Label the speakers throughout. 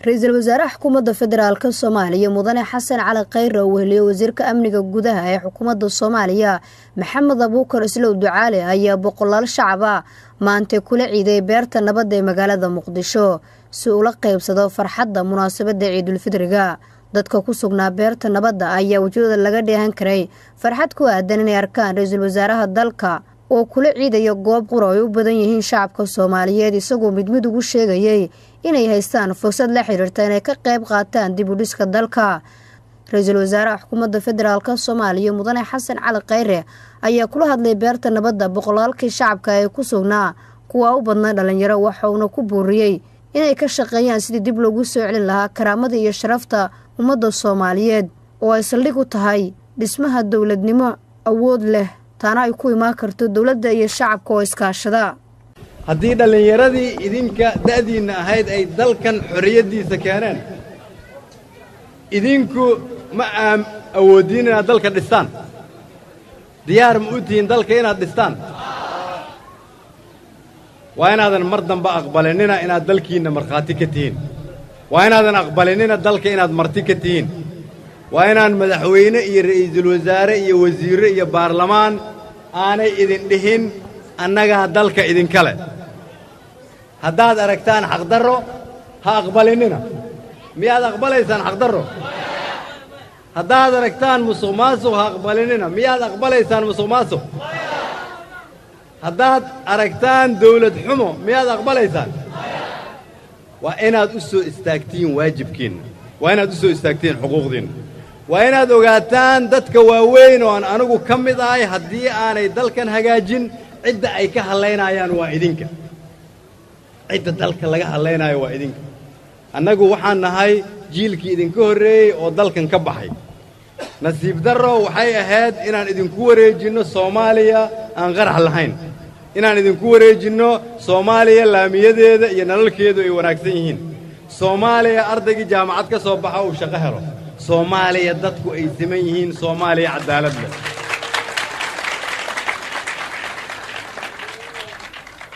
Speaker 1: رئيس الوزراء حكومة فدرالك الصومالية مدن حسن على قير وهلي وزير أمنية جودها هي حكومة الصومالية محمد أبو بكر إسلو دعالي هي بقلال الشعب ما أنت كل عيد بيرت نبض مقالة مقدشو سؤال قيب صدا فرحة مناسبة عيد الفطر dadka ku sugnaa beerta nabadda ayaa wajooda laga dheehan karay farxad ku aadan inay arkaan ra'iisul wasaaraha dalka oo kula ciidayo goob qura ay u badan yihiin shacabka Soomaaliyeed isagoo mid ugu sheegayay inay haystaan fursad la xiriirta inay ka qayb qaataan dib u dhiska dalka ra'iisul wasaaraha xukuumadda federaalka Soomaaliya mudane Xasan Cali Khayre ayaa kula hadlay beerta nabadda boqolaalkii shacabka ay ku sugnaa kuwa u badnaa dhalinyaro waxa uu ku buuriyay inay ka shaqeeyaan sidii dib loogu soo celin lahaa karaamada iyo sharafta ummadda Soomaaliyeed oo ay saldhig u tahay dhismaha dawladnimo awood leh taana ay ku imaan karto dawladda iyo shacabka oo iskaashada
Speaker 2: haddii dhalinyaradii idinka da'diina ahayd ay dalkan xorriyadiisa keeneen idinku ma awoodin inaad dalka dhistaan diyaar ma u tihiin dalka inaad dhistaan waa inaadan mar dambe aqbalinina inaad dalkiina markhaati ka tihiin waa inaadan aqbalinina dalka inaad marti ka tihiin waa inaan madaxweyne iyo ra'iisul wasaare iyo wasiirro iyo baarlamaan aanay idin dhihin annagaa dalka idinka leh haddaad aragtaan xaqdarro ha aqbalinina miyaad aqbalaysaan xaqdarro haddaad aragtaan musuqmaasuq ha aqbalinina miyaad aqbalaysaan musuqmaasuq haddaad aragtaan dawlad xumo miyaad aqbalaysaan waa inaad u soo istaagtiin waajibkiinna waa inaad u soo istaagtiin xuquuqdiinna waa inaad ogaataan dadka waaweyn oo aan anigu ka mid ahay haddii aanay dalkan hagaajin cidda ay ka hadlaynayaan waa idinka cidda dalka laga hadlaynayo waa idinka annagu waxaan nahay jiilkii idinka horreeyey oo dalkan ka baxay nasiib darro waxay ahayd inaan idinku wareejinno Soomaaliya aan qarax lahayn inaan idinku wareejinno Soomaaliya laamiyadeeda iyo nalalkeedu ay wanaagsan yihiin Soomaaliya ardaygii jaamacad ka soo baxa uu shaqo helo Soomaaliya dadku ay siman yihiin Soomaaliya cadaalad leh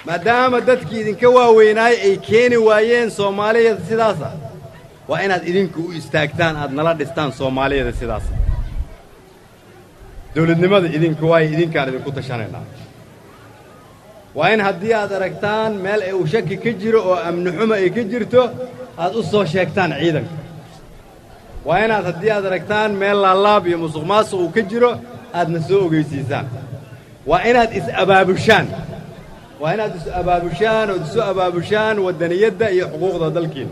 Speaker 2: maadaama dadkii idinka waaweynaay ay keeni waayeen Soomaaliya sidaas waa inaad idinku u istaagtaan aad nala dhistaan Soomaaliyada sidaas dawladnimada idinku way idinkaan idinku tashanaynaa waa in haddii aad aragtaan meel ay u shaki ka jiro oo amni xumo ay ka jirto aad u soo sheegtaan ciidanka waa inaad haddii aad aragtaan meel laalaab iyo musuqmaasuq uu ka jiro aadna soo ogeysiisaan waa inaad is-abaabushaan oo isu abaabushaan waddaniyadda iyo xuquuqda dalkiina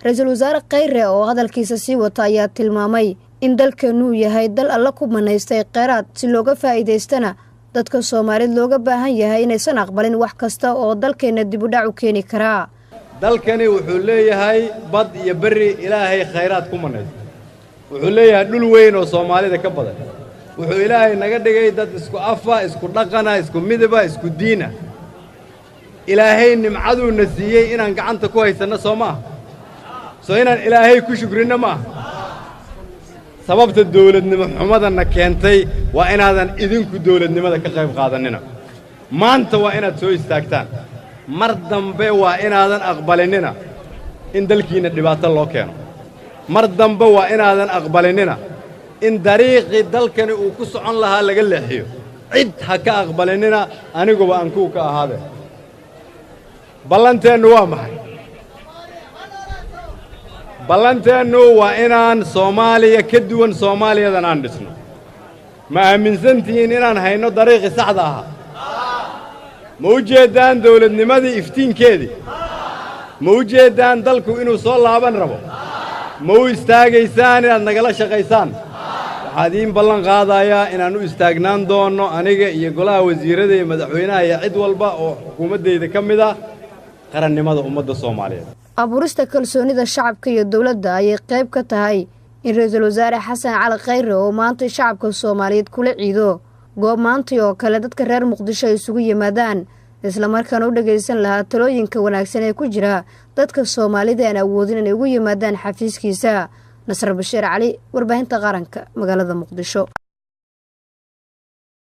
Speaker 1: ra'iisul wasaare Khayre oo hadalkiisa sii wata ayaa tilmaamay in dalkeenu yahay dal alla ku manaystay kheyraad si looga faa'iideystana dadka Soomaaliyeed looga baahan yahay inaysan aqbalin wax kasta oo dalkeena dib u dhac u keeni kara
Speaker 2: dalkani wuxuu leeyahay bad iyo bari ilaahay kheyraad ku manaystay wuxuu leeyahay dhul weyn oo Soomaalida ka badan wuxuu ilaahay naga dhigay dad isku afa isku dhaqana isku midaba isku diina ilaahay nimcadu na siiyay inaan gacanta ku haysano Soomaa soo inaan ilaahay ku shukrino ma sababta dawladnimo xumadana keentay waa inaadan idinku dawladnimada ka qayb qaadanina maanta waa inaad soo istaagtaan mar dambe waa inaadan aqbalinina in dalkiina dhibaato loo keeno mar dambe waa inaadan aqbalinina in dariiqii dalkani uu ku socon lahaa laga leexiyo cid ha ka aqbalinina aniguba aan ku ka ahaade ballanteenu waa maxay ballanteenu waa inaan Soomaaliya ka duwan Soomaaliyadan aan dhisno ma aaminsantiin inaan hayno dariiqi saxda ah ma u jeedaan dawladnimadii iftiinkeedii ma u jeedaan dalku inuu soo laaban rabo ma u istaagaysaan inaad nagala shaqaysaan waxaad iin ballan qaadayaa inaan u istaagnaan doono aniga iyo golaha wasiirada iyo madaxweynaha iyo cid walba oo xukuumadeyda ka mid ah qarannimada ummadda Soomaaliyeed
Speaker 1: abuurista kalsoonida shacabka iyo dawladda ayay qayb ka tahay in ra'iisul wasaare Xasan Cali Khayre oo maanta shacabka Soomaaliyeed kula ciido goob maanta oo kale dadka reer Muqdisho isugu yimaadaan isla markaana u dhageysan lahaa talooyinka wanaagsan ee ku jira dadka Soomaalida aan awoodin inay ugu yimaadaan xafiiskiisa Nasr Bashiir Cali warbaahinta qaranka magaalada Muqdisho.